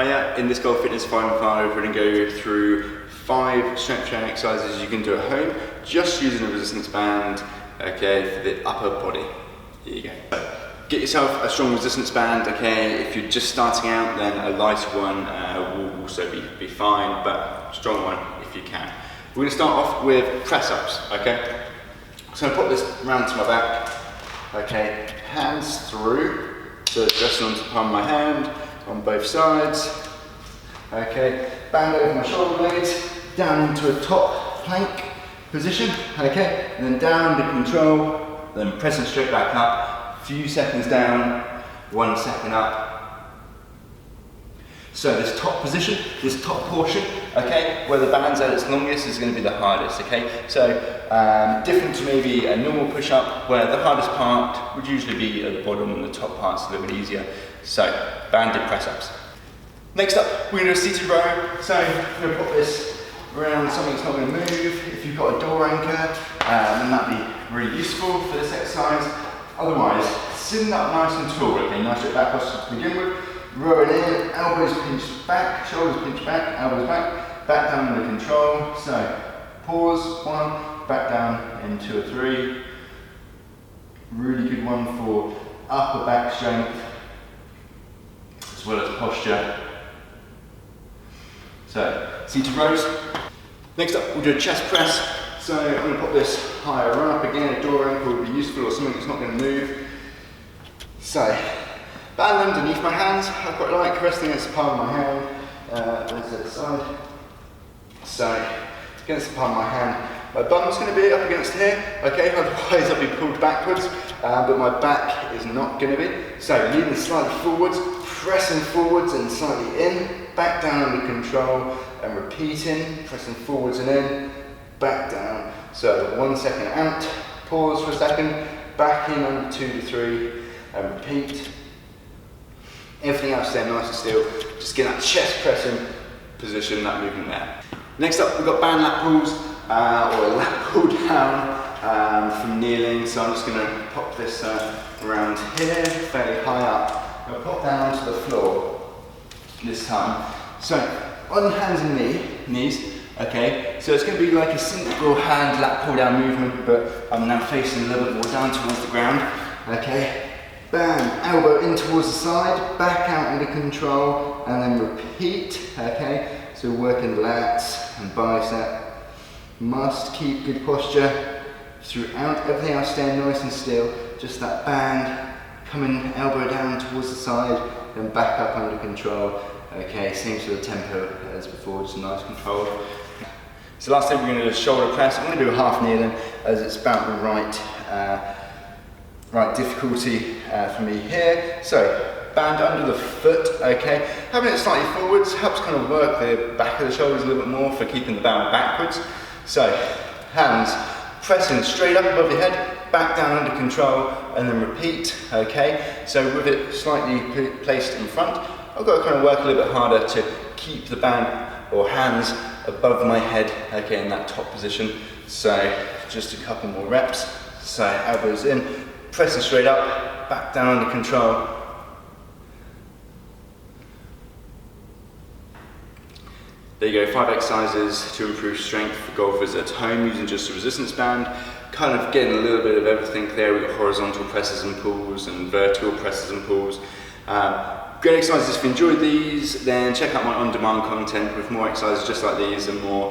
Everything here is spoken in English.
Hiya, in this Golf Fitness 5 and 5 we're going to go through 5 strength training exercises you can do at home just using a resistance band, okay, for the upper body. Here you go. Get yourself a strong resistance band, okay. If you're just starting out, then a lighter one will also be fine, but a strong one if you can. We're going to start off with press-ups, okay. So I'm going to put this round to my back, okay, hands through, so it's resting onto the palm of my hand, on both sides, okay, band over my shoulder blades, down into a top plank position, okay, and then down under control, then pressing straight back up, few seconds down, 1 second up. So this top position, this top portion, okay, where the band's at its longest is going to be the hardest, okay, so different to maybe a normal push-up where the hardest part would usually be at the bottom and the top part's a little bit easier. So, banded press-ups. Next up, we're going to do a seated row. So, I'm going to put this around something that's not going to move. If you've got a door anchor, then that'd be really useful for this exercise. Otherwise, sitting up nice and tall, okay, nice straight back posture to begin with. Rowing in, elbows pinched back, shoulders pinched back, elbows back, back down under control. So, pause, 1, back down in 2 or 3. Really good one for upper back strength, as well as posture. So, seated rows. Next up, we'll do a chest press. So, I'm going to put this higher up. Again, a door anchor would be useful or something that's not going to move. So, band underneath my hands. I quite like resting against the palm of my hand. Let's set aside. So, against the palm of my hand. My bum's going to be up against here, okay, otherwise I'll be pulled backwards, but my back is not going to be. So, leaning slightly forwards, pressing forwards and slightly in, back down under control, and repeating, pressing forwards and in, back down. So 1 second out, pause for a second, back in under 2 to 3, and repeat. Everything else there nice and still, just get that chest pressing position, that movement there. Next up, we've got band lat pulls, or a lat pull down from kneeling. So I'm just going to pop this around here, fairly high up. I'll pop down to the floor this time. So on hands and knees, okay, so it's going to be like a single hand lat pull down movement, but I'm now facing a little bit more down towards the ground, okay. Bam, elbow in towards the side, back out under control, and then repeat, okay. So working lats and bicep. Must keep good posture throughout, everything else staying nice and still, just that band, coming elbow down towards the side, then back up under control. Okay, same sort of tempo as before, just nice control. So last thing we're going to do is shoulder press. I'm going to do a half kneeling as it's about the right difficulty for me here. So, band under the foot, okay. Having it slightly forwards helps kind of work the back of the shoulders a little bit more for keeping the band backwards. So, hands pressing straight up above your head, back down under control, and then repeat, okay. So with it slightly placed in front, I've got to kind of work a little bit harder to keep the band or hands above my head, okay, in that top position. So just a couple more reps. So elbows in, pressing straight up, back down under control. There you go, 5 exercises to improve strength for golfers at home using just a resistance band. Kind of getting a little bit of everything there. We've got horizontal presses and pulls and vertical presses and pulls. Great exercises. If you enjoyed these, then check out my on-demand content with more exercises just like these and more.